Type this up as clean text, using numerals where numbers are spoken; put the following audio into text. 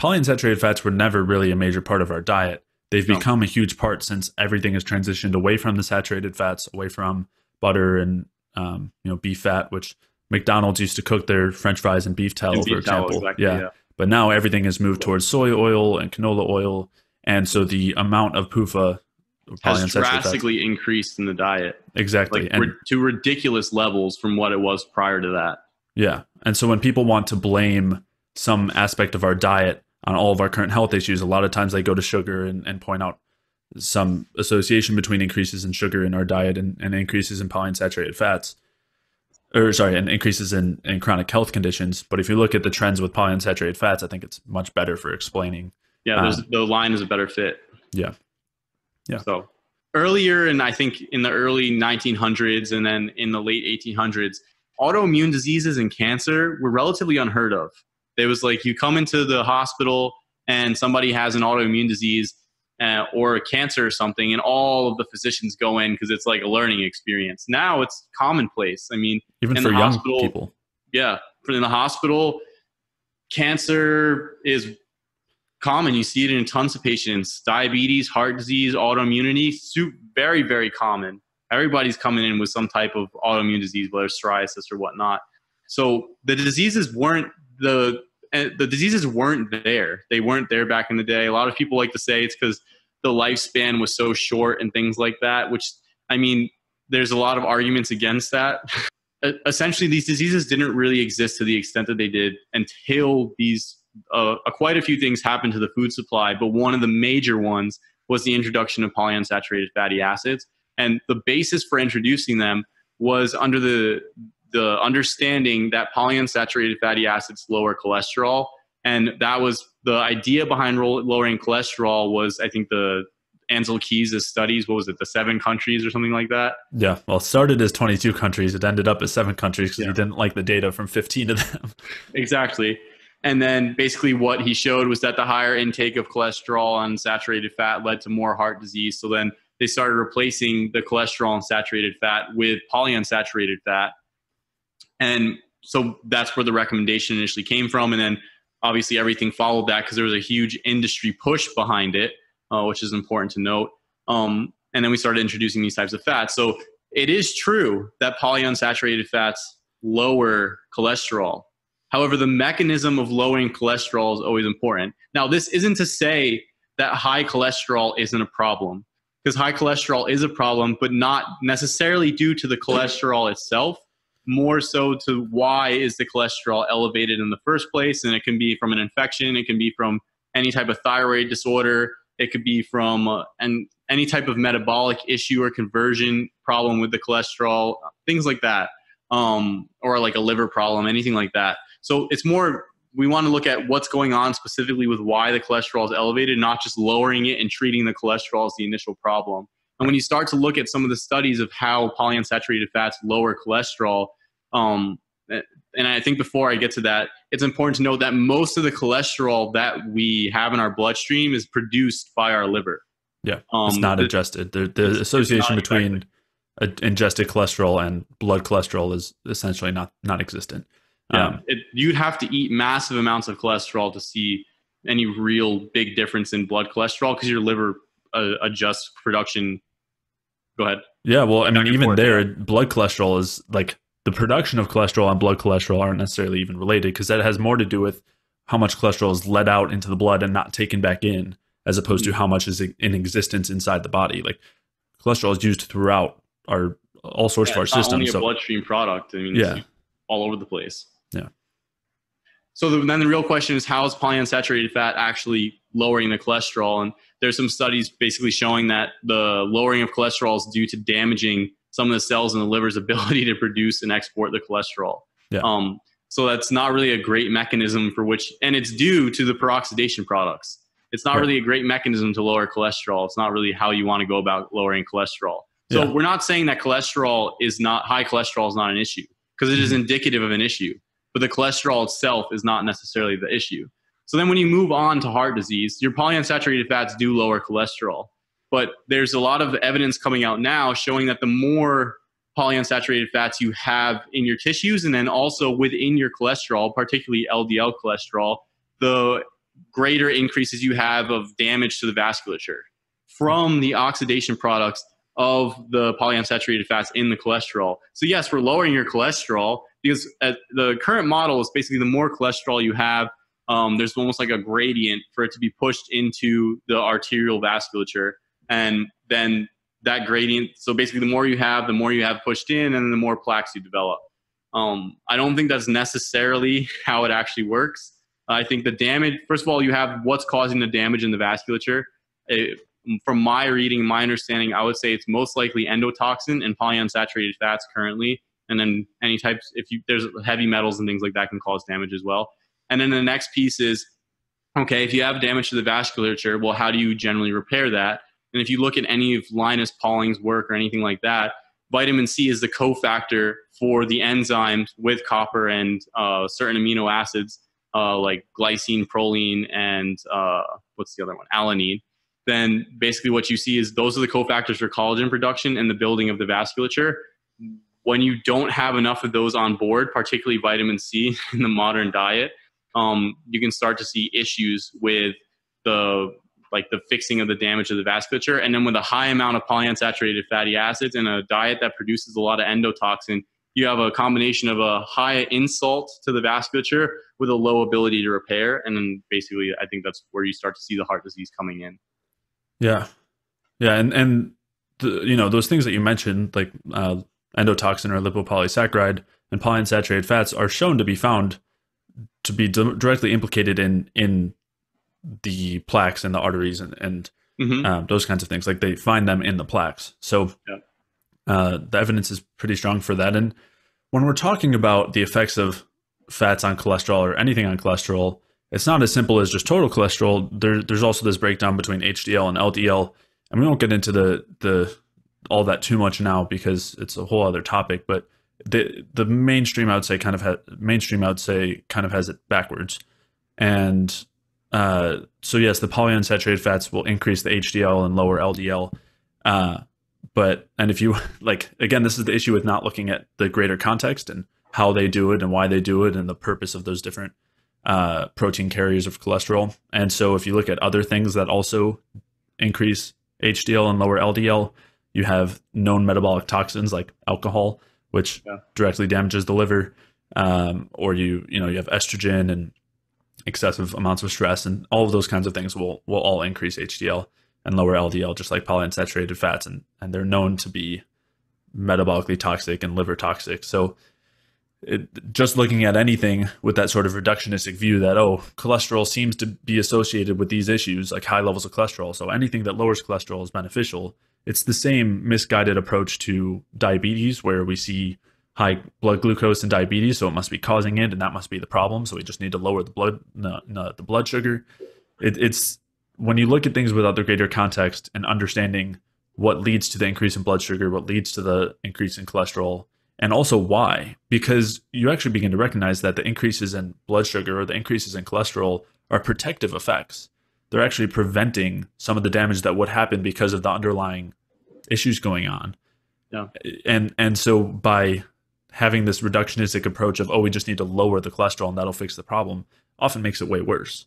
Polyunsaturated fats were never really a major part of our diet. They've No. become a huge part since everything has transitioned away from the saturated fats, away from butter and beef fat, which McDonald's used to cook their French fries in beef And tallow, for beef tallow, example. exactly. Yeah, Yeah. but now everything has moved towards soy oil and canola oil, and so the amount of PUFA, or Has polyunsaturated fats, drastically increased in the diet, exactly, like and to ridiculous levels from what it was prior to that. yeah, and so when people want to blame some aspect of our diet on all of our current health issues, a lot of times they go to sugar and point out some association between increases in sugar in our diet and increases in polyunsaturated fats, or sorry, and increases in chronic health conditions. But if you look at the trends with polyunsaturated fats, I think it's much better for explaining. Yeah, the line is a better fit. Yeah. Yeah. So earlier, and I think in the early 1900s and then in the late 1800s, autoimmune diseases and cancer were relatively unheard of. It was like you come into the hospital and somebody has an autoimmune disease or a cancer or something, and all of the physicians go in because it's like a learning experience. Now it's commonplace. I mean, even in for the young hospital, people. Yeah, in the hospital, cancer is common. You see it in tons of patients. Diabetes, heart disease, autoimmunity, very, very common. Everybody's coming in with some type of autoimmune disease, whether it's psoriasis or whatnot. So the diseases weren't there. They weren't there back in the day. A lot of people like to say it's because the lifespan was so short and things like that, which, I mean, there's a lot of arguments against that. Essentially, these diseases didn't really exist to the extent that they did until these quite a few things happened to the food supply. But one of the major ones was the introduction of polyunsaturated fatty acids. And the basis for introducing them was under the understanding that polyunsaturated fatty acids lower cholesterol. And that was the idea behind lowering cholesterol was, I think, the Ansel Keys' studies. What was it, the 7 countries or something like that? Yeah, well, it started as 22 countries. It ended up as 7 countries because he didn't like the data from 15 of them. Exactly. And then basically what he showed was that the higher intake of cholesterol and saturated fat led to more heart disease. So then they started replacing the cholesterol and saturated fat with polyunsaturated fat. And so that's where the recommendation initially came from. And then obviously everything followed that because there was a huge industry push behind it, which is important to note. And then we started introducing these types of fats. So it is true that polyunsaturated fats lower cholesterol. However, the mechanism of lowering cholesterol is always important. Now, this isn't to say that high cholesterol isn't a problem, because high cholesterol is a problem, but not necessarily due to the cholesterol itself, more so to why is the cholesterol elevated in the first place. And it can be from an infection. It can be from any type of thyroid disorder. It could be from any type of metabolic issue or conversion problem with the cholesterol, things like that, or like a liver problem, anything like that. So it's more, we want to look at what's going on specifically with why the cholesterol is elevated, not just lowering it and treating the cholesterol as the initial problem. And when you start to look at some of the studies of how polyunsaturated fats lower cholesterol, and I think before I get to that, it's important to note that most of the cholesterol that we have in our bloodstream is produced by our liver. Yeah, it's not ingested. The association between ingested cholesterol and blood cholesterol is essentially not existent. Yeah, you'd have to eat massive amounts of cholesterol to see any real big difference in blood cholesterol because your liver adjusts production. Go ahead. Yeah, well, I mean, even there, blood cholesterol is like the production of cholesterol and blood cholesterol aren't necessarily even related because that has more to do with how much cholesterol is let out into the blood and not taken back in, as opposed to how much is in existence inside the body. Like cholesterol is used throughout all sorts of our systems. It's not only a bloodstream product. I mean, it's all over the place. Yeah. So then the real question is, how is polyunsaturated fat actually lowering the cholesterol? And there's some studies basically showing that the lowering of cholesterol is due to damaging some of the cells in the liver's ability to produce and export the cholesterol. Yeah. So that's not really a great mechanism for which, and it's due to the peroxidation products. It's not really a great mechanism to lower cholesterol. It's not really how you want to go about lowering cholesterol. So we're not saying that high cholesterol is not an issue, because it is indicative of an issue. But the cholesterol itself is not necessarily the issue. So then when you move on to heart disease, your polyunsaturated fats do lower cholesterol. But there's a lot of evidence coming out now showing that the more polyunsaturated fats you have in your tissues and then also within your cholesterol, particularly LDL cholesterol, the greater increases you have of damage to the vasculature from the oxidation products of the polyunsaturated fats in the cholesterol. So yes, we're lowering your cholesterol because the current model is basically the more cholesterol you have, there's almost like a gradient for it to be pushed into the arterial vasculature. And then that gradient, so basically the more you have pushed in, and then the more plaques you develop. I don't think that's necessarily how it actually works. I think the damage, first of all, you have what's causing the damage in the vasculature. From my reading, my understanding, I would say it's most likely endotoxin and polyunsaturated fats currently. And then any types, there's heavy metals and things like that can cause damage as well. And then the next piece is, okay, if you have damage to the vasculature, well, how do you generally repair that? And if you look at any of Linus Pauling's work or anything like that, vitamin C is the cofactor for the enzymes with copper and certain amino acids like glycine, proline, and what's the other one? Alanine. Then basically what you see is those are the cofactors for collagen production and the building of the vasculature. When you don't have enough of those on board, particularly vitamin C in the modern diet, you can start to see issues with the fixing of the damage of the vasculature. And then with a high amount of polyunsaturated fatty acids and a diet that produces a lot of endotoxin, you have a combination of a high insult to the vasculature with a low ability to repair. And then basically, I think that's where you start to see the heart disease coming in. Yeah. Yeah. And those things that you mentioned, like endotoxin or lipopolysaccharide and polyunsaturated fats, are shown to be found to be directly implicated in the plaques in the arteries and those kinds of things. Like they find them in the plaques. So the evidence is pretty strong for that. And when we're talking about the effects of fats on cholesterol or anything on cholesterol, it's not as simple as just total cholesterol. There's also this breakdown between HDL and LDL. And we won't get into the all that too much now because it's a whole other topic. But the mainstream, I would say, kind of has it backwards. And so yes, the polyunsaturated fats will increase the HDL and lower LDL. And if you again, this is the issue with not looking at the greater context and how they do it and why they do it and the purpose of those different protein carriers of cholesterol. And so if you look at other things that also increase HDL and lower LDL, you have known metabolic toxins like alcohol, which directly damages the liver, or you have estrogen and excessive amounts of stress, and all of those kinds of things will all increase HDL and lower LDL, just like polyunsaturated fats, and they're known to be metabolically toxic and liver toxic. So just looking at anything with that sort of reductionistic view that, cholesterol seems to be associated with these issues, like high levels of cholesterol, so anything that lowers cholesterol is beneficial. It's the same misguided approach to diabetes, where we see high blood glucose in diabetes, so it must be causing it, and that must be the problem. So we just need to lower the blood sugar. It's when you look at things without the greater context and understanding what leads to the increase in blood sugar, what leads to the increase in cholesterol, and also why, because you actually begin to recognize that the increases in blood sugar or the increases in cholesterol are protective effects. They're actually preventing some of the damage that would happen because of the underlying issues going on. Yeah. And so by having this reductionistic approach of, we just need to lower the cholesterol and that'll fix the problem, often makes it way worse.